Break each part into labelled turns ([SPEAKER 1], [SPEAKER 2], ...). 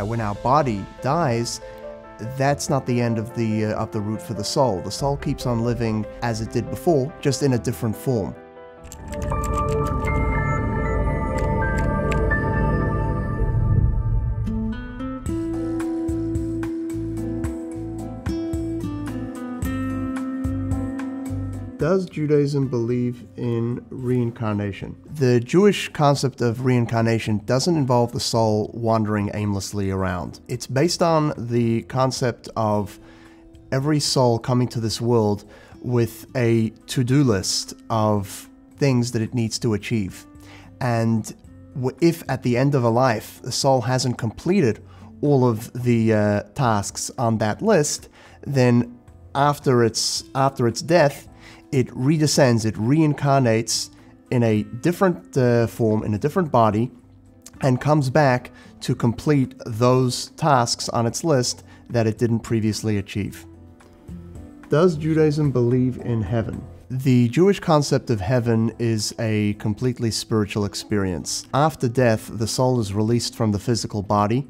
[SPEAKER 1] when our body dies, that's not the end of the route for the soul. The soul keeps on living as it did before, just in a different form. Does Judaism believe in reincarnation? The Jewish concept of reincarnation doesn't involve the soul wandering aimlessly around. It's based on the concept of every soul coming to this world with a to-do list of things that it needs to achieve. And if at the end of a life the soul hasn't completed all of the tasks on that list, then after its death, it redescends, it reincarnates in a different form, in a different body, and comes back to complete those tasks on its list that it didn't previously achieve. Does Judaism believe in heaven? The Jewish concept of heaven is a completely spiritual experience. After death, the soul is released from the physical body,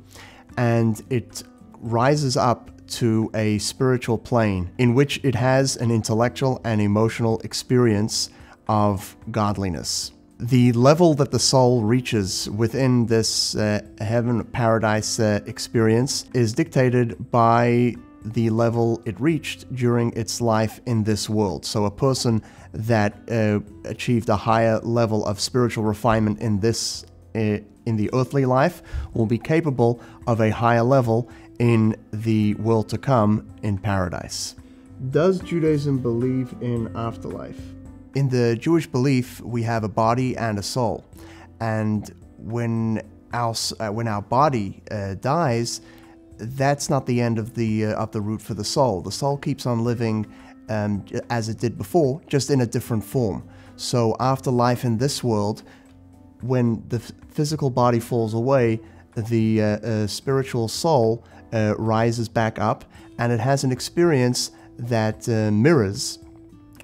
[SPEAKER 1] and it rises up to a spiritual plane in which it has an intellectual and emotional experience of godliness. The level that the soul reaches within this heaven paradise experience is dictated by the level it reached during its life in this world. So a person that achieved a higher level of spiritual refinement in the earthly life will be capable of a higher level in the world to come in paradise. Does Judaism believe in afterlife? In the Jewish belief, we have a body and a soul, and when our body dies, that's not the end of the route for the soul. The soul keeps on living as it did before, just in a different form. So after life in this world, when the physical body falls away, the spiritual soul rises back up, and it has an experience that mirrors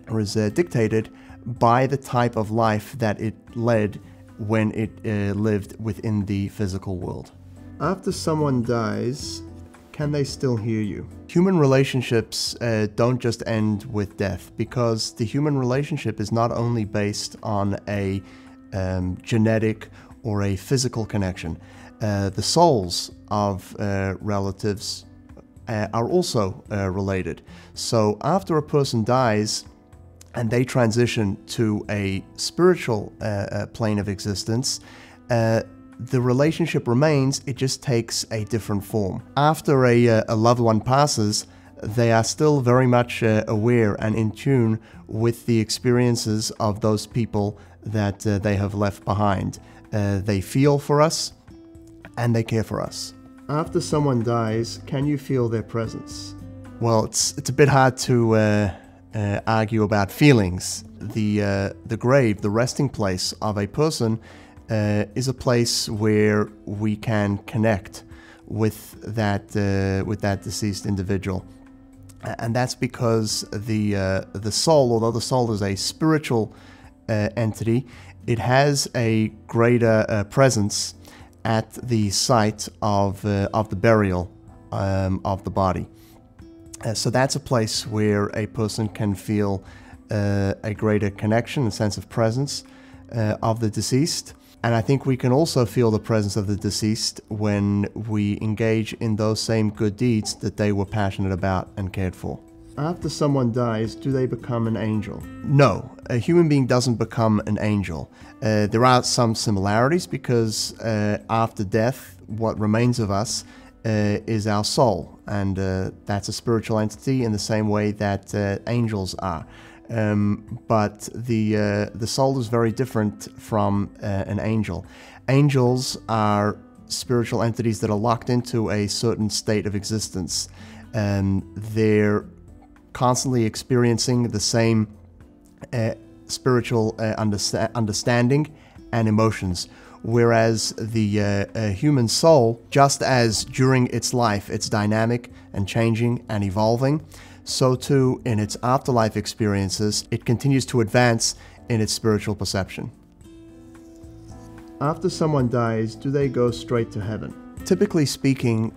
[SPEAKER 1] or is dictated by the type of life that it led when it lived within the physical world. After someone dies, can they still hear you? Human relationships don't just end with death, because the human relationship is not only based on a genetic or a physical connection. The souls of relatives are also related. So after a person dies and they transition to a spiritual plane of existence, the relationship remains, it just takes a different form. After a loved one passes, they are still very much aware and in tune with the experiences of those people that they have left behind. They feel for us, and they care for us. After someone dies, can you feel their presence? Well, it's a bit hard to argue about feelings. The grave, the resting place of a person, is a place where we can connect with that deceased individual, and that's because the soul, although the soul is a spiritual entity, it has a greater presence at the site of the burial of the body. So that's a place where a person can feel a greater connection, a sense of presence of the deceased. And I think we can also feel the presence of the deceased when we engage in those same good deeds that they were passionate about and cared for. After someone dies, do they become an angel? No, a human being doesn't become an angel. There are some similarities because after death, what remains of us is our soul, and that's a spiritual entity in the same way that angels are. But the soul is very different from an angel. Angels are spiritual entities that are locked into a certain state of existence. They're constantly experiencing the same spiritual understanding and emotions, whereas the human soul, just as during its life it's dynamic and changing and evolving, so too in its afterlife experiences it continues to advance in its spiritual perception. After someone dies, do they go straight to heaven? Typically speaking,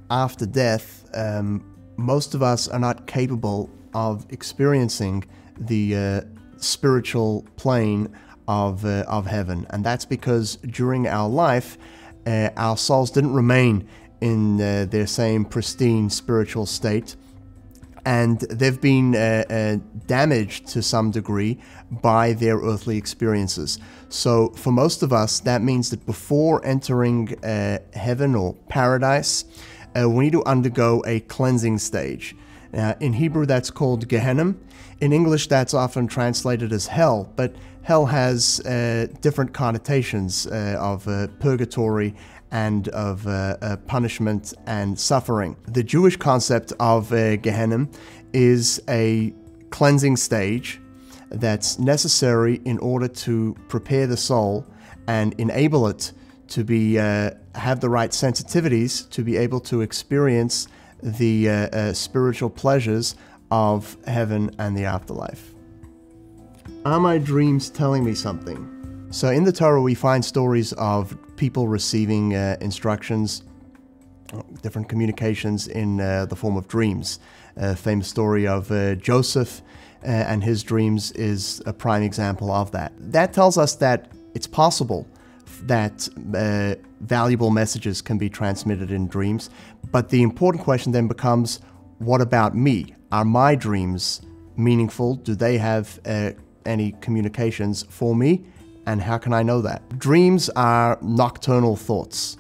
[SPEAKER 1] after death, most of us are not capable of experiencing the spiritual plane of heaven. And that's because during our life, our souls didn't remain in their same pristine spiritual state, and they've been damaged to some degree by their earthly experiences. So for most of us, that means that before entering heaven or paradise, we need to undergo a cleansing stage. In Hebrew, that's called Gehenna. In English, that's often translated as hell, but hell has different connotations of purgatory and of punishment and suffering. The Jewish concept of Gehenna is a cleansing stage that's necessary in order to prepare the soul and enable it to be have the right sensitivities to be able to experience the spiritual pleasures of heaven and the afterlife. Are my dreams telling me something? So in the Torah, we find stories of people receiving instructions, different communications in the form of dreams. A famous story of Joseph and his dreams is a prime example of that. That tells us that it's possible that valuable messages can be transmitted in dreams. But the important question then becomes, what about me? Are my dreams meaningful? Do they have any communications for me? And how can I know that? Dreams are nocturnal thoughts,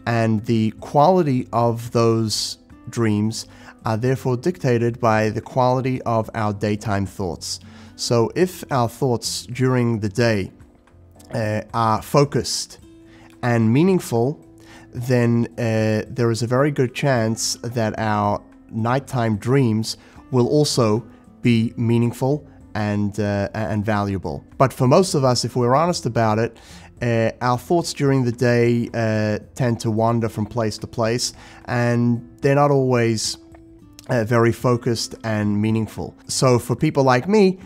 [SPEAKER 1] and the quality of those dreams are therefore dictated by the quality of our daytime thoughts. So if our thoughts during the day are focused and meaningful, then there is a very good chance that our nighttime dreams will also be meaningful and valuable. But for most of us, if we're honest about it, our thoughts during the day tend to wander from place to place, and they're not always very focused and meaningful. So for people like me,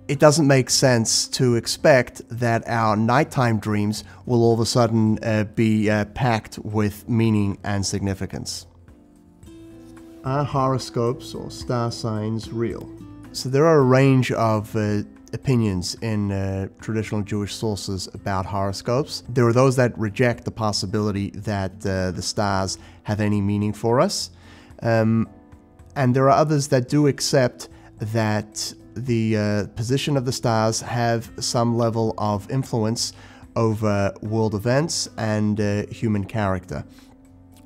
[SPEAKER 1] it doesn't make sense to expect that our nighttime dreams will all of a sudden be packed with meaning and significance. Are horoscopes or star signs real? So there are a range of opinions in traditional Jewish sources about horoscopes. There are those that reject the possibility that the stars have any meaning for us. And there are others that do accept that the position of the stars have some level of influence over world events and human character.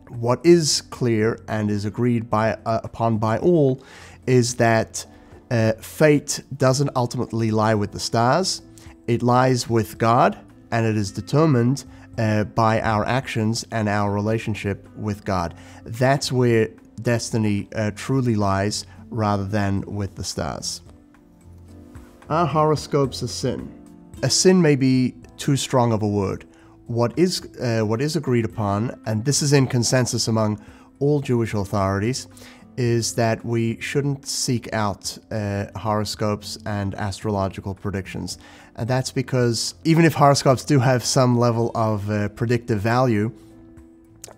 [SPEAKER 1] What is clear and is agreed upon by all is that fate doesn't ultimately lie with the stars. It lies with God, and it is determined by our actions and our relationship with God. That's where destiny truly lies, rather than with the stars. Are horoscopes a sin? A sin may be too strong of a word. What is agreed upon, and this is in consensus among all Jewish authorities, is that we shouldn't seek out horoscopes and astrological predictions. And that's because even if horoscopes do have some level of predictive value,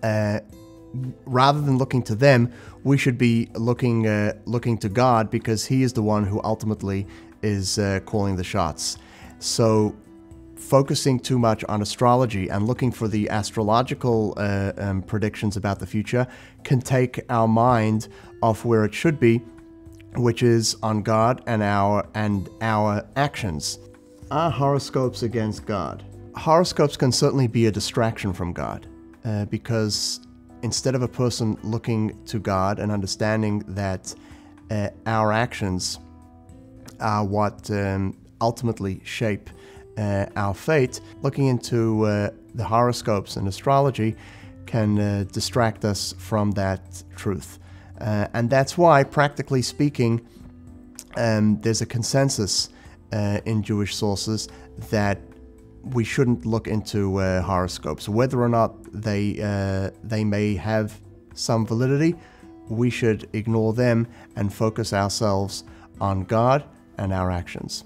[SPEAKER 1] rather than looking to them, we should be looking to God, because He is the one who ultimately is calling the shots. So focusing too much on astrology and looking for the astrological predictions about the future can take our mind off where it should be, which is on God and our actions. Are horoscopes against God? Horoscopes can certainly be a distraction from God, because instead of a person looking to God and understanding that our actions are what ultimately shape our fate, looking into the horoscopes and astrology can distract us from that truth. And that's why, practically speaking, there's a consensus in Jewish sources that we shouldn't look into horoscopes. Whether or not they may have some validity, we should ignore them and focus ourselves on God and our actions.